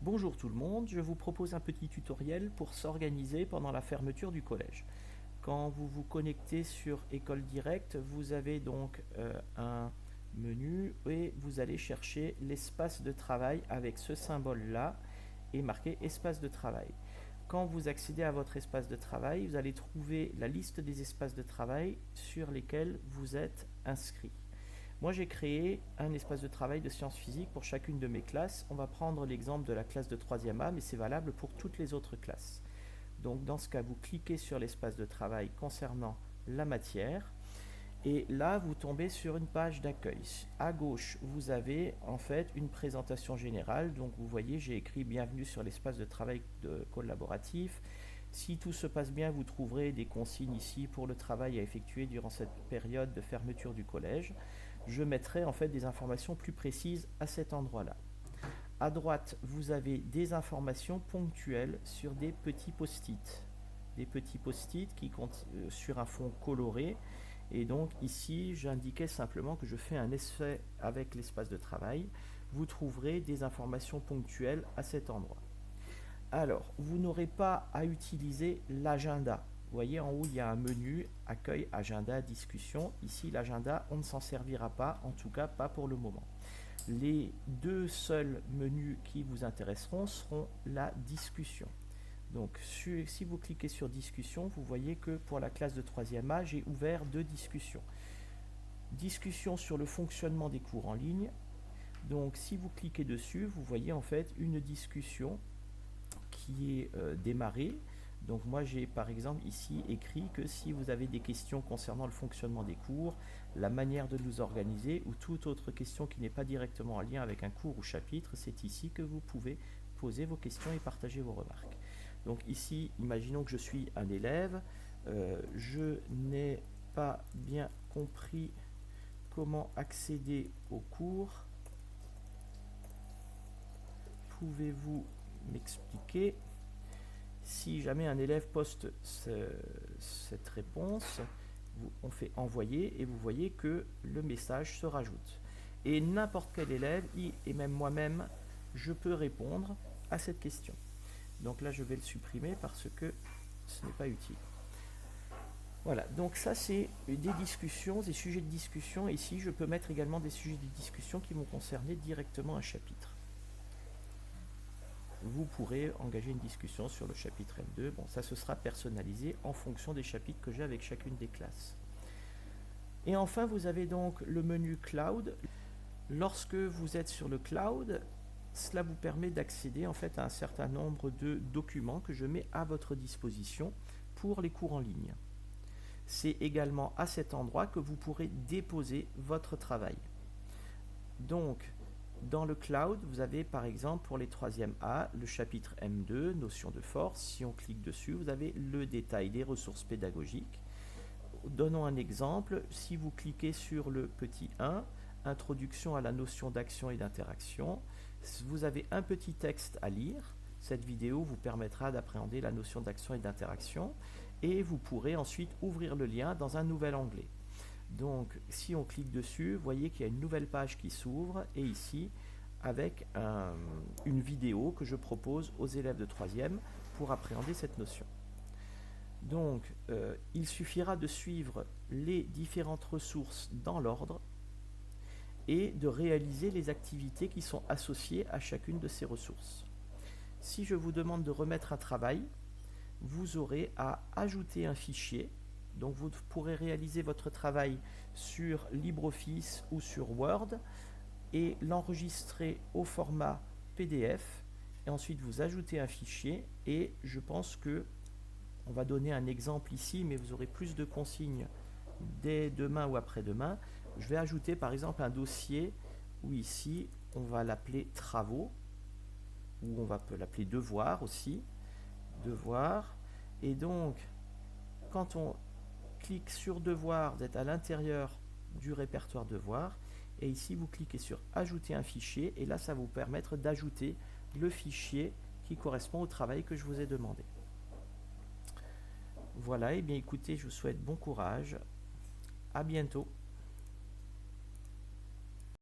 Bonjour tout le monde, je vous propose un petit tutoriel pour s'organiser pendant la fermeture du collège. Quand vous vous connectez sur École Directe, vous avez donc un menu et vous allez chercher l'espace de travail avec ce symbole-là et marqué espace de travail. Quand vous accédez à votre espace de travail, vous allez trouver la liste des espaces de travail sur lesquels vous êtes inscrit. Moi, j'ai créé un espace de travail de sciences physiques pour chacune de mes classes. On va prendre l'exemple de la classe de 3e A, mais c'est valable pour toutes les autres classes. Donc, dans ce cas, vous cliquez sur l'espace de travail concernant la matière. Et là, vous tombez sur une page d'accueil. À gauche, vous avez en fait une présentation générale. Donc, vous voyez, j'ai écrit Bienvenue sur l'espace de travail collaboratif. Si tout se passe bien, vous trouverez des consignes ici pour le travail à effectuer durant cette période de fermeture du collège. Je mettrai en fait des informations plus précises à cet endroit-là. À droite, vous avez des informations ponctuelles sur des petits post-it. Des petits post-it qui comptent sur un fond coloré. Et donc ici, j'indiquais simplement que je fais un essai avec l'espace de travail. Vous trouverez des informations ponctuelles à cet endroit. Alors, vous n'aurez pas à utiliser l'agenda. Vous voyez en haut, il y a un menu, accueil, agenda, discussion. Ici, l'agenda, on ne s'en servira pas, en tout cas pas pour le moment. Les deux seuls menus qui vous intéresseront seront la discussion. Donc, si vous cliquez sur discussion, vous voyez que pour la classe de 3e A, j'ai ouvert deux discussions. Discussion sur le fonctionnement des cours en ligne. Donc, si vous cliquez dessus, vous voyez en fait une discussion qui est démarrée. Donc moi j'ai par exemple ici écrit que si vous avez des questions concernant le fonctionnement des cours, la manière de nous organiser ou toute autre question qui n'est pas directement en lien avec un cours ou chapitre, c'est ici que vous pouvez poser vos questions et partager vos remarques. Donc ici, imaginons que je suis un élève, je n'ai pas bien compris comment accéder au cours. Pouvez-vous m'expliquer? Si jamais un élève poste cette réponse, on fait envoyer et vous voyez que le message se rajoute. Et n'importe quel élève, et même moi-même, je peux répondre à cette question. Donc là, je vais le supprimer parce que ce n'est pas utile. Voilà, donc ça c'est des discussions, des sujets de discussion. Ici, je peux mettre également des sujets de discussion qui vont concerner directement un chapitre. Vous pourrez engager une discussion sur le chapitre M2. Bon, ça ce sera personnalisé en fonction des chapitres que j'ai avec chacune des classes. Et enfin, vous avez donc le menu Cloud. Lorsque vous êtes sur le Cloud, cela vous permet d'accéder en fait à un certain nombre de documents que je mets à votre disposition pour les cours en ligne. C'est également à cet endroit que vous pourrez déposer votre travail. Donc, dans le cloud, vous avez par exemple pour les 3e A, le chapitre M2, notion de force. Si on clique dessus, vous avez le détail des ressources pédagogiques. Donnons un exemple. Si vous cliquez sur le petit 1, introduction à la notion d'action et d'interaction, vous avez un petit texte à lire. Cette vidéo vous permettra d'appréhender la notion d'action et d'interaction et vous pourrez ensuite ouvrir le lien dans un nouvel onglet. Donc si on clique dessus, vous voyez qu'il y a une nouvelle page qui s'ouvre et ici avec une vidéo que je propose aux élèves de 3e pour appréhender cette notion. Donc il suffira de suivre les différentes ressources dans l'ordre et de réaliser les activités qui sont associées à chacune de ces ressources. Si je vous demande de remettre un travail, vous aurez à ajouter un fichier. Donc vous pourrez réaliser votre travail sur LibreOffice ou sur Word et l'enregistrer au format PDF et ensuite vous ajoutez un fichier et je pense que on va donner un exemple ici mais vous aurez plus de consignes dès demain ou après-demain. Je vais ajouter par exemple un dossier où ici on va l'appeler travaux ou on va l'appeler devoir aussi, devoir, et donc quand on clique sur devoir, vous êtes à l'intérieur du répertoire devoir et ici vous cliquez sur ajouter un fichier et là ça va vous permettre d'ajouter le fichier qui correspond au travail que je vous ai demandé. Voilà, et bien écoutez, je vous souhaite bon courage, à bientôt.